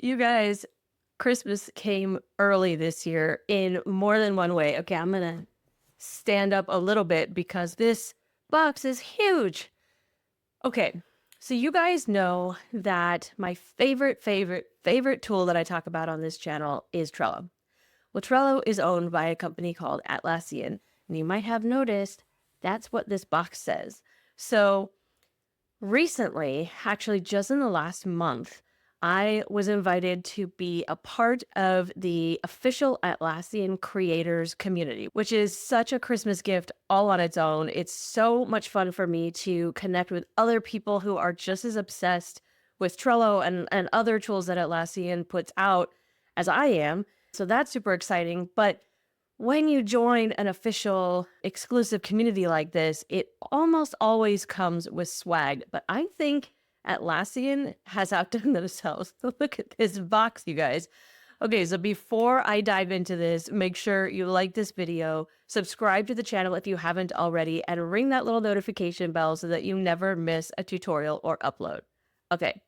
You guys, Christmas came early this year in more than one way. Okay, I'm gonna stand up a little bit because this box is huge. Okay, so you guys know that my favorite tool that I talk about on this channel is Trello. Well, Trello is owned by a company called Atlassian, and you might have noticed that's what this box says. So recently, actually, just in the last month, I was invited to be a part of the official Atlassian Creators community, which is such a Christmas gift all on its own. It's so much fun for me to connect with other people who are just as obsessed with Trello and other tools that Atlassian puts out as I am. So that's super exciting. But when you join an official exclusive community like this, it almost always comes with swag. But I think Atlassian has outdone themselves. Look at this box, you guys. Okay, so before I dive into this, make sure you like this video, subscribe to the channel if you haven't already, and ring that little notification bell so that you never miss a tutorial or upload. Okay,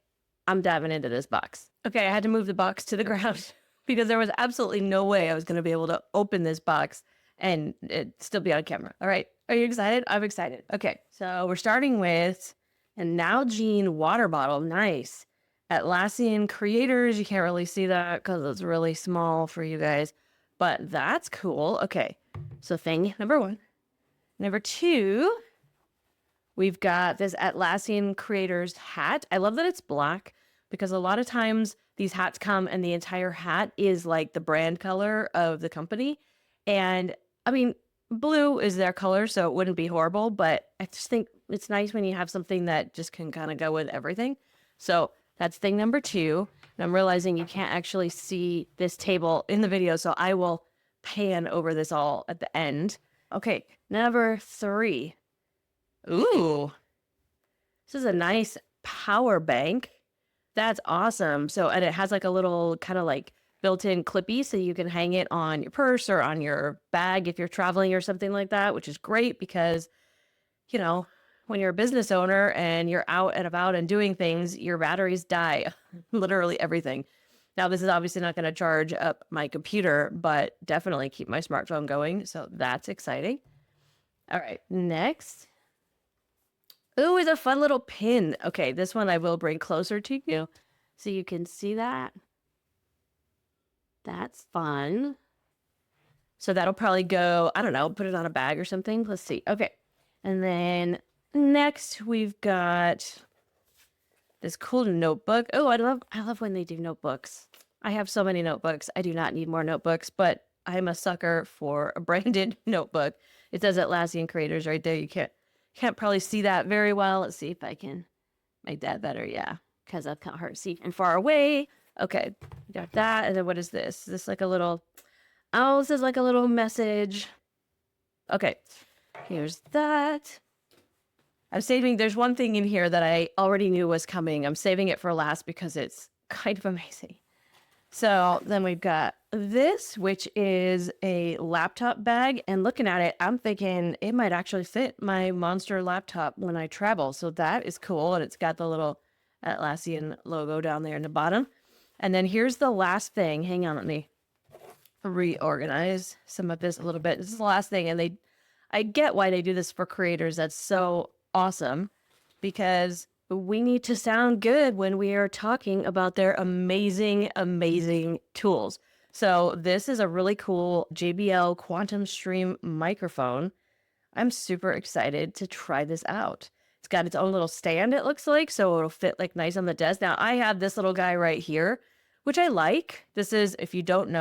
I'm diving into this box. Okay, I had to move the box to the ground because there was absolutely no way I was going to be able to open this box and it still be on camera. All right, are you excited? I'm excited. Okay, so we're starting with an Nalgene water bottle. Nice. Atlassian Creators. You can't really see that because it's really small for you guys, but that's cool. Okay, so thing number one. Number two, we've got this Atlassian Creators hat. I love that it's black because a lot of times these hats come and the entire hat is like the brand color of the company. And I mean, blue is their color, so it wouldn't be horrible, but I just think it's nice when you have something that just can kind of go with everything. So that's thing number two. And I'm realizing you can't actually see this table in the video, so I will pan over this all at the end. Okay, number three. Ooh, this is a nice power bank. That's awesome. So, and it has like a little kind of like built-in clippy so you can hang it on your purse or on your bag if you're traveling or something like that, which is great because, you know, when you're a business owner and you're out and about and doing things, your batteries die, literally everything. Now, this is obviously not going to charge up my computer, but definitely keep my smartphone going. So that's exciting. All right, next. Ooh, it's a fun little pin. Okay, this one I will bring closer to you so you can see that. That's fun. So that'll probably go, I don't know, put it on a bag or something. Let's see. Okay. And then next we've got this cool notebook. Oh, I love when they do notebooks. I have so many notebooks. I do not need more notebooks, but I'm a sucker for a branded notebook. It says Atlassian Creators right there. You can't probably see that very well. Let's see if I can make that better. Yeah, because that's kind of hard to see from far away. Okay, got that. And then what is this? Is this like a little, oh, this is like a little message. Okay, here's that. I'm saving, there's one thing in here that I already knew was coming. I'm saving it for last because it's kind of amazing. So then we've got this, which is a laptop bag. And looking at it, I'm thinking it might actually fit my monster laptop when I travel. So that is cool. And it's got the little Atlassian logo down there in the bottom. And then here's the last thing. Hang on, let me reorganize some of this a little bit. This is the last thing. And I get why they do this for creators. That's so awesome because we need to sound good when we are talking about their amazing, amazing tools. So this is a really cool JBL Quantum Stream microphone. I'm super excited to try this out. It's got its own little stand, it looks like, so it'll fit like nice on the desk. Now I have this little guy right here, which I like. This is, if you don't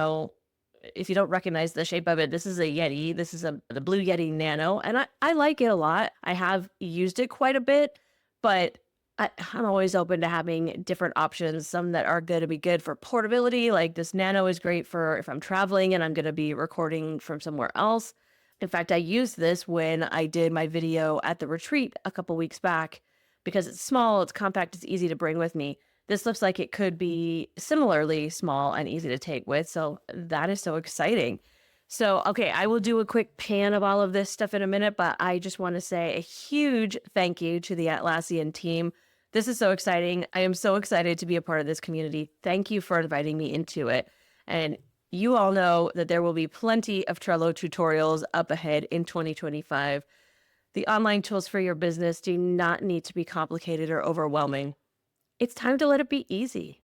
recognize the shape of it, this is a Yeti. This is the Blue Yeti Nano, and I like it a lot. I have used it quite a bit, but I'm always open to having different options, some that are going to be good for portability. Like this Nano is great for if I'm traveling and I'm going to be recording from somewhere else. In fact, I used this when I did my video at the retreat a couple weeks back because it's small, it's compact, it's easy to bring with me. This looks like it could be similarly small and easy to take with. So that is so exciting. So, okay, I will do a quick pan of all of this stuff in a minute, but I just want to say a huge thank you to the Atlassian team. This is so exciting. I am so excited to be a part of this community. Thank you for inviting me into it. And you all know that there will be plenty of Trello tutorials up ahead in 2025. The online tools for your business do not need to be complicated or overwhelming. It's time to let it be easy.